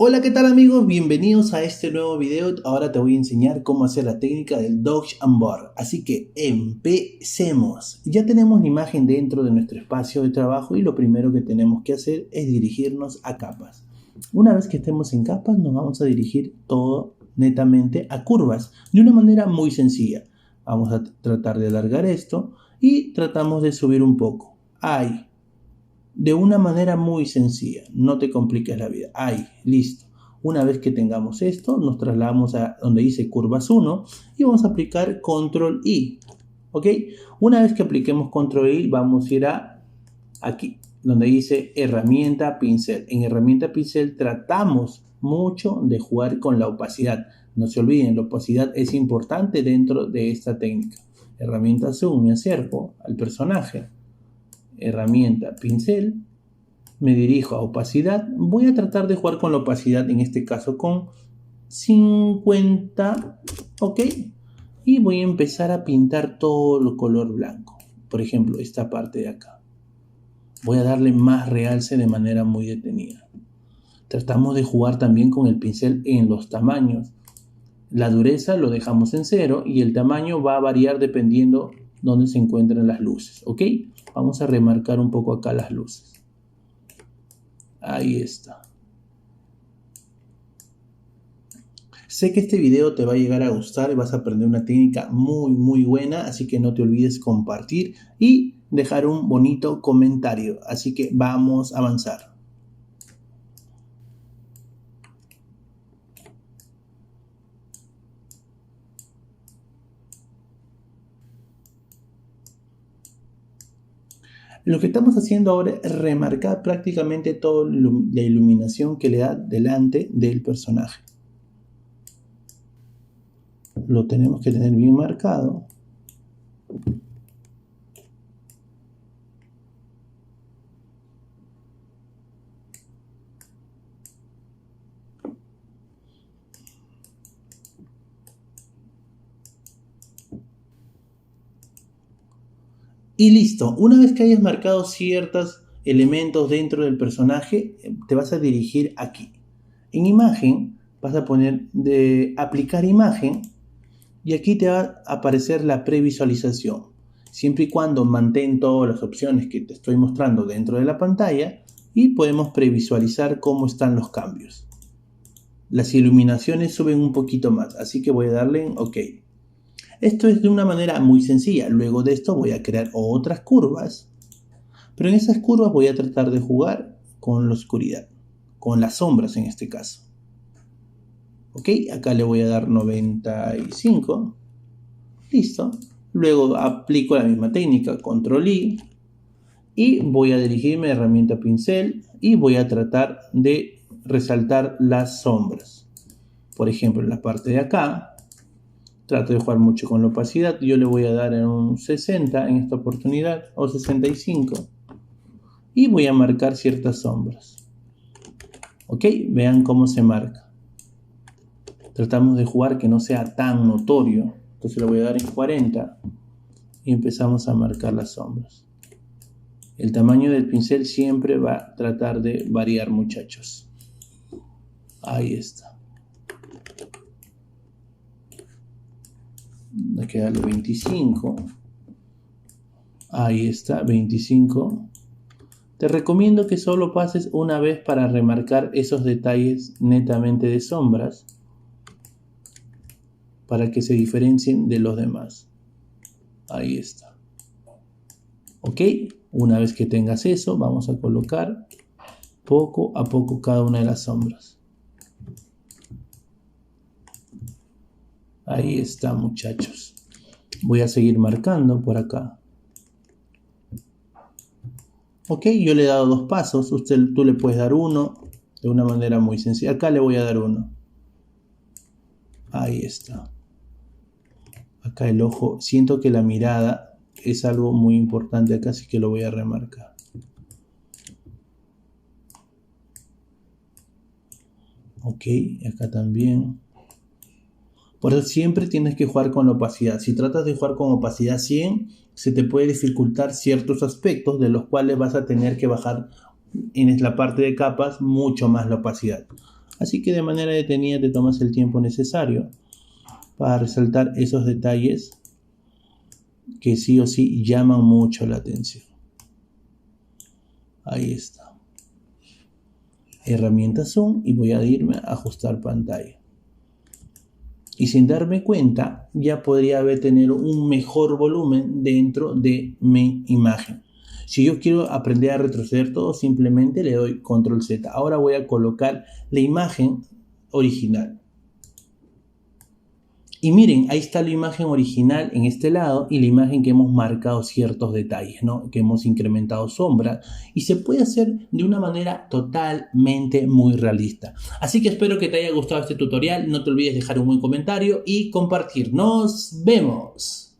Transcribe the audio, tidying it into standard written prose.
Hola, ¿qué tal amigos? Bienvenidos a este nuevo video. Ahora te voy a enseñar cómo hacer la técnica del Dodge and Burn. Así que empecemos. Ya tenemos la imagen dentro de nuestro espacio de trabajo y lo primero que tenemos que hacer es dirigirnos a capas. Una vez que estemos en capas nos vamos a dirigir todo netamente a curvas de una manera muy sencilla. Vamos a tratar de alargar esto y tratamos de subir un poco. Ahí. De una manera muy sencilla, no te compliques la vida. Ahí, listo. Una vez que tengamos esto, nos trasladamos a donde dice curvas 1 y vamos a aplicar control I. ¿Ok? Una vez que apliquemos control I, vamos a ir a aquí, donde dice herramienta pincel. En herramienta pincel tratamos mucho de jugar con la opacidad. No se olviden, la opacidad es importante dentro de esta técnica. Herramienta zoom, me acerco al personaje. Herramienta pincel, me dirijo a opacidad, voy a tratar de jugar con la opacidad, en este caso con 50, ok, y voy a empezar a pintar todo el color blanco, por ejemplo esta parte de acá, voy a darle más realce de manera muy detenida. Tratamos de jugar también con el pincel en los tamaños, la dureza lo dejamos en 0 y el tamaño va a variar dependiendo donde se encuentran las luces, ok. Vamos a remarcar un poco acá las luces. Ahí está. Sé que este video te va a llegar a gustar y vas a aprender una técnica muy buena, así que no te olvides compartir y dejar un bonito comentario. Así que vamos a avanzar. Lo que estamos haciendo ahora es remarcar prácticamente toda la iluminación que le da delante del personaje. Lo tenemos que tener bien marcado. Y listo, una vez que hayas marcado ciertos elementos dentro del personaje, te vas a dirigir aquí. En imagen, vas a poner de aplicar imagen y aquí te va a aparecer la previsualización. Siempre y cuando mantén todas las opciones que te estoy mostrando dentro de la pantalla y podemos previsualizar cómo están los cambios. Las iluminaciones suben un poquito más, así que voy a darle en OK. Esto es de una manera muy sencilla. Luego de esto voy a crear otras curvas, pero en esas curvas voy a tratar de jugar con la oscuridad, con las sombras en este caso. Ok, acá le voy a dar 95. Listo. Luego aplico la misma técnica, control I, y voy a dirigirme a herramienta pincel y voy a tratar de resaltar las sombras. Por ejemplo, en la parte de acá, trato de jugar mucho con la opacidad. Yo le voy a dar en un 60 en esta oportunidad, o 65. Y voy a marcar ciertas sombras. Ok, vean cómo se marca. Tratamos de jugar que no sea tan notorio. Entonces le voy a dar en 40. Y empezamos a marcar las sombras. El tamaño del pincel siempre va a tratar de variar, muchachos. Ahí está. Hay que darle 25. Ahí está, 25. Te recomiendo que solo pases una vez para remarcar esos detalles netamente de sombras, para que se diferencien de los demás. Ahí está. Ok, una vez que tengas eso, vamos a colocar poco a poco cada una de las sombras. Ahí está, muchachos. Voy a seguir marcando por acá. Ok, yo le he dado 2 pasos. Tú le puedes dar 1 de una manera muy sencilla. Acá le voy a dar 1. Ahí está. Acá el ojo. Siento que la mirada es algo muy importante acá, así que lo voy a remarcar. Ok, acá también. Por eso siempre tienes que jugar con la opacidad. Si tratas de jugar con opacidad 100, se te puede dificultar ciertos aspectos de los cuales vas a tener que bajar en la parte de capas mucho más la opacidad. Así que de manera detenida te tomas el tiempo necesario para resaltar esos detalles que sí o sí llaman mucho la atención. Ahí está. Herramienta Zoom y voy a irme a ajustar pantalla. Y sin darme cuenta, ya podría tener un mejor volumen dentro de mi imagen. Si yo quiero aprender a retroceder todo, simplemente le doy Control Z. Ahora voy a colocar la imagen original. Y miren, ahí está la imagen original en este lado y la imagen que hemos marcado ciertos detalles, ¿no? Que hemos incrementado sombras y se puede hacer de una manera totalmente muy realista. Así que espero que te haya gustado este tutorial. No te olvides dejar un buen comentario y compartir. ¡Nos vemos!